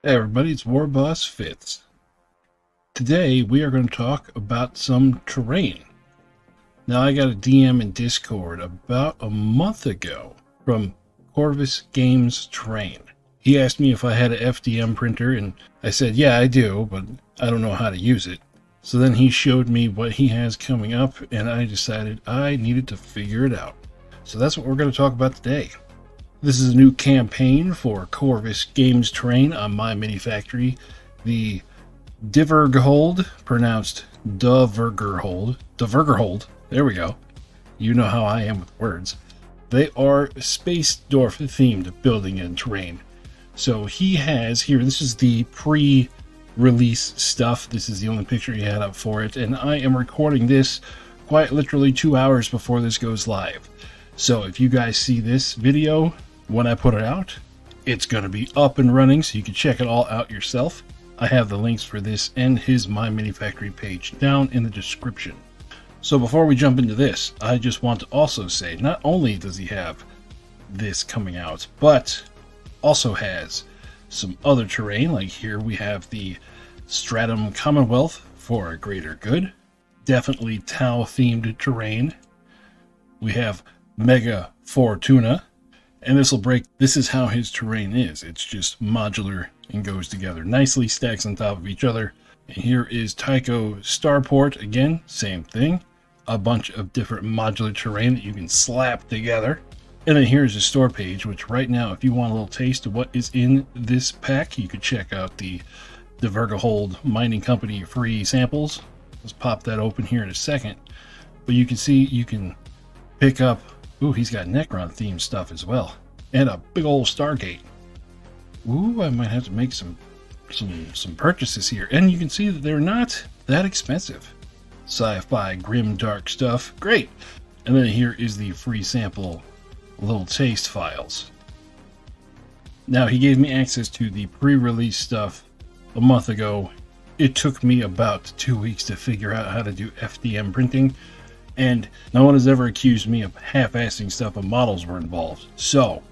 Hey everybody, it's War Boss Fitz. Today we are going to talk about some terrain. Now I got a DM in Discord about a month ago from Corvus Games Terrain. He asked me if I had an FDM printer and I said, yeah, I do, but I don't know how to use it. So then he showed me what he has coming up and I decided I needed to figure it out. So that's what we're going to talk about today. This is a new campaign for Corvus Games Terrain on my mini factory. The Dvergrhold, pronounced Dvergrhold. There we go. You know how I am with words. They are Space Dwarf themed building and terrain. So he has here, this is the pre-release stuff. This is the only picture he had up for it. And I am recording this quite literally 2 hours before this goes live. So if you guys see this video when I put it out, it's going to be up and running, so you can check it all out yourself. I have the links for this and his My Mini Factory page down in the description. So before we jump into this, I just want to also say, not only does he have this coming out, but also has some other terrain. Like here we have the Stratum Commonwealth for a greater good. Definitely Tau themed terrain. We have Mega Fortuna. And this is how his terrain is. It's just modular and goes together nicely, stacks on top of each other. And here is Tycho Starport, again, same thing. A bunch of different modular terrain that you can slap together. And then here's the store page, which right now, if you want a little taste of what is in this pack, you could check out the Dvergrhold Mining Company free samples. Let's pop that open here in a second. But you can see you can pick up. Ooh, he's got Necron themed stuff as well. And a big old Stargate. Ooh, I might have to make some purchases here. And you can see that they're not that expensive. Sci-fi, grim, dark stuff. Great. And then here is the free sample little taste files. Now, he gave me access to the pre-release stuff a month ago. It took me about 2 weeks to figure out how to do FDM printing. And no one has ever accused me of half-assing stuff when models were involved. So,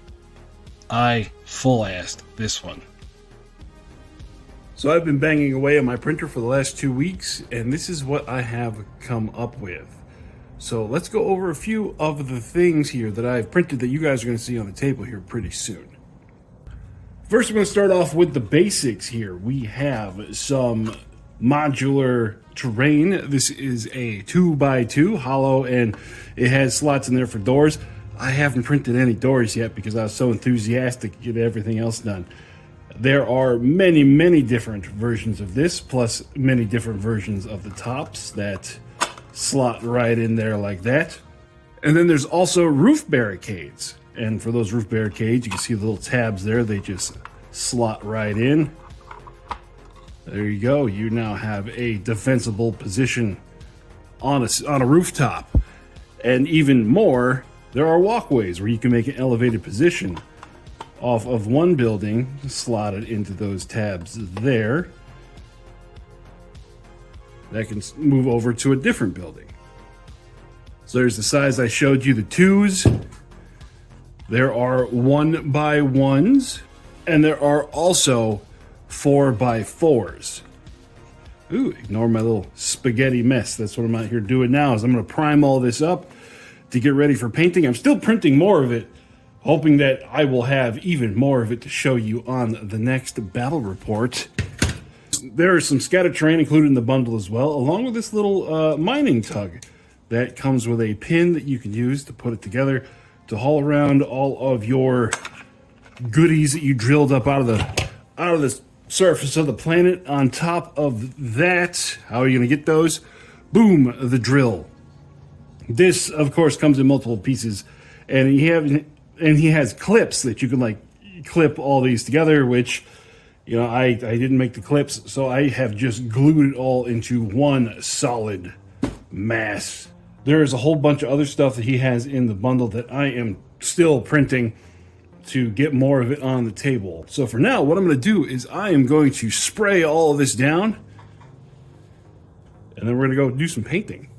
I full-assed this one. So I've been banging away on my printer for the last 2 weeks, and this is what I have come up with. So let's go over a few of the things here that I've printed that you guys are going to see on the table here pretty soon. First, I'm going to start off with the basics here. We have some modular terrain. This is a 2x2 hollow, and it has slots in there for doors. I haven't printed any doors yet because I was so enthusiastic to get everything else done. There are many different versions of this, plus many different versions of the tops that slot right in there like that. And then there's also roof barricades. And for those roof barricades, you can see the little tabs there. They just slot right in. There you go. You now have a defensible position on a rooftop. And even more, there are walkways where you can make an elevated position off of one building, slotted into those tabs there. That can move over to a different building. So there's the size I showed you, the 2s. There are 1x1s, and there are also 4x4s. Ooh, ignore my little spaghetti mess. That's what I'm out here doing now, is I'm going to prime all this up to get ready for painting. I'm still printing more of it, hoping that I will have even more of it to show you on the next battle report. There is some scatter terrain included in the bundle as well, along with this little mining tug that comes with a pin that you can use to put it together to haul around all of your goodies that you drilled up out of the surface of the planet. On top of that, how are you going to get those? Boom, the drill. This, of course, comes in multiple pieces, and he has clips that you can like clip all these together, which, you know, I didn't make the clips, so I have just glued it all into one solid mass. There is a whole bunch of other stuff that he has in the bundle that I am still printing to get more of it on the table. So for now, what I'm going to do is I am going to spray all of this down, and then we're going to go do some painting.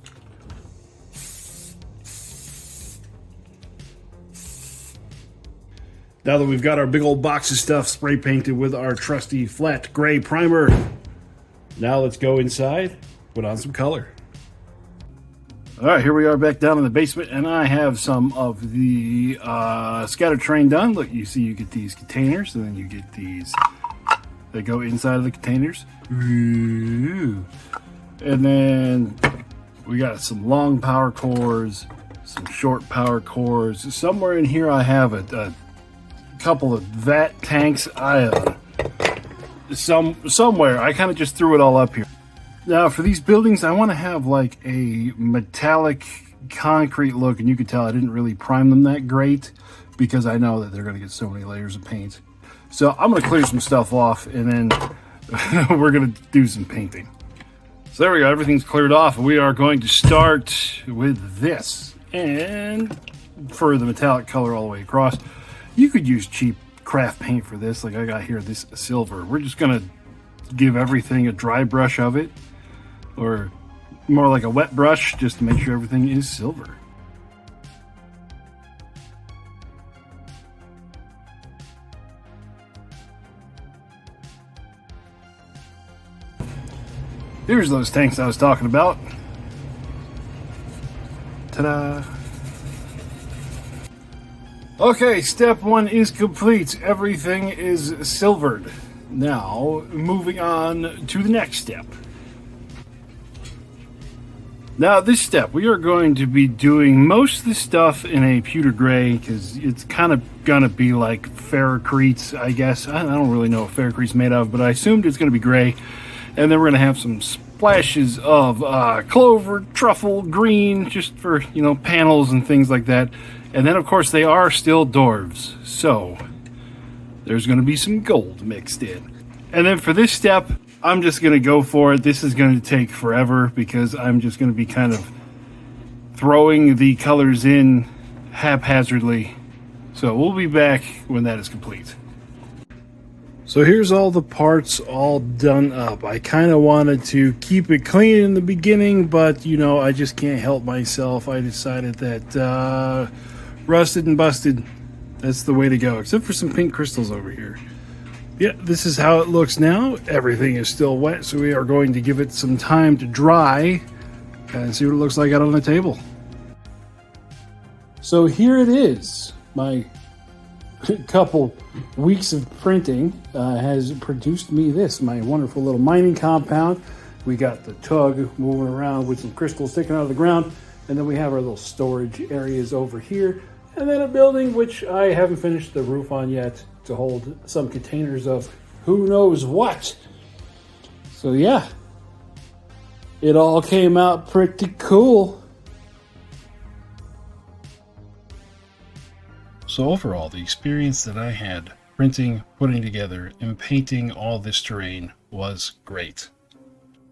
Now that we've got our big old box of stuff spray painted with our trusty flat gray primer, now let's go inside, put on some color. All right, here we are back down in the basement, and I have some of the scatter terrain done. Look, you see you get these containers, and then you get these that go inside of the containers. Ooh. And then we got some long power cores, some short power cores. Somewhere in here I have a couple of vat tanks. Somewhere I kind of just threw it all up here. Now for these buildings, I want to have like a metallic concrete look, and you can tell I didn't really prime them that great because I know that they're going to get so many layers of paint. So I'm going to clear some stuff off, and then we're going to do some painting. So there we go, everything's cleared off. We are going to start with this, and for the metallic color all the way across. You could use cheap craft paint for this, like I got here, this silver. We're just gonna give everything a dry brush of it, or more like a wet brush, just to make sure everything is silver. Here's those tanks I was talking about. Ta-da! Okay, step one is complete. Everything is silvered. Now, moving on to the next step. Now, this step, we are going to be doing most of the stuff in a pewter gray, because it's kind of going to be like ferrocrete, I guess. I don't really know what ferrocrete's made of, but I assumed it's going to be gray. And then we're going to have some splashes of clover, truffle, green, just for, you know, panels and things like that. And then, of course, they are still dwarves, so there's going to be some gold mixed in. And then for this step, I'm just going to go for it. This is going to take forever because I'm just going to be kind of throwing the colors in haphazardly. So we'll be back when that is complete. So here's all the parts all done up. I kind of wanted to keep it clean in the beginning, but, you know, I just can't help myself. I decided that rusted and busted, that's the way to go, except for some pink crystals over here. Yeah, this is how it looks now. Everything is still wet, so we are going to give it some time to dry and see what it looks like out on the table. So here it is. My couple weeks of printing has produced me this, my wonderful little mining compound. We got the tug moving around with some crystals sticking out of the ground, and then we have our little storage areas over here. And then a building, which I haven't finished the roof on yet, to hold some containers of who knows what. So yeah, it all came out pretty cool. So overall, the experience that I had printing, putting together, and painting all this terrain was great.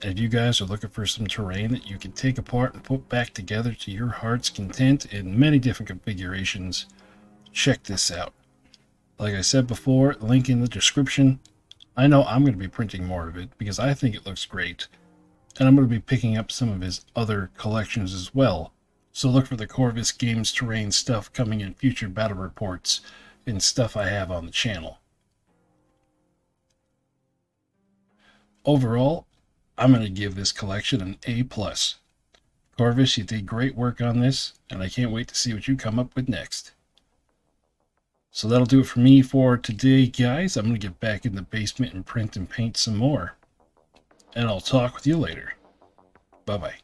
And if you guys are looking for some terrain that you can take apart and put back together to your heart's content in many different configurations, check this out. Like I said before, link in the description. I know I'm going to be printing more of it because I think it looks great. And I'm going to be picking up some of his other collections as well. So look for the Corvus Games terrain stuff coming in future battle reports and stuff I have on the channel. Overall, I'm going to give this collection an A+. Corvus, you did great work on this, and I can't wait to see what you come up with next. So that'll do it for me for today, guys. I'm going to get back in the basement and print and paint some more. And I'll talk with you later. Bye-bye.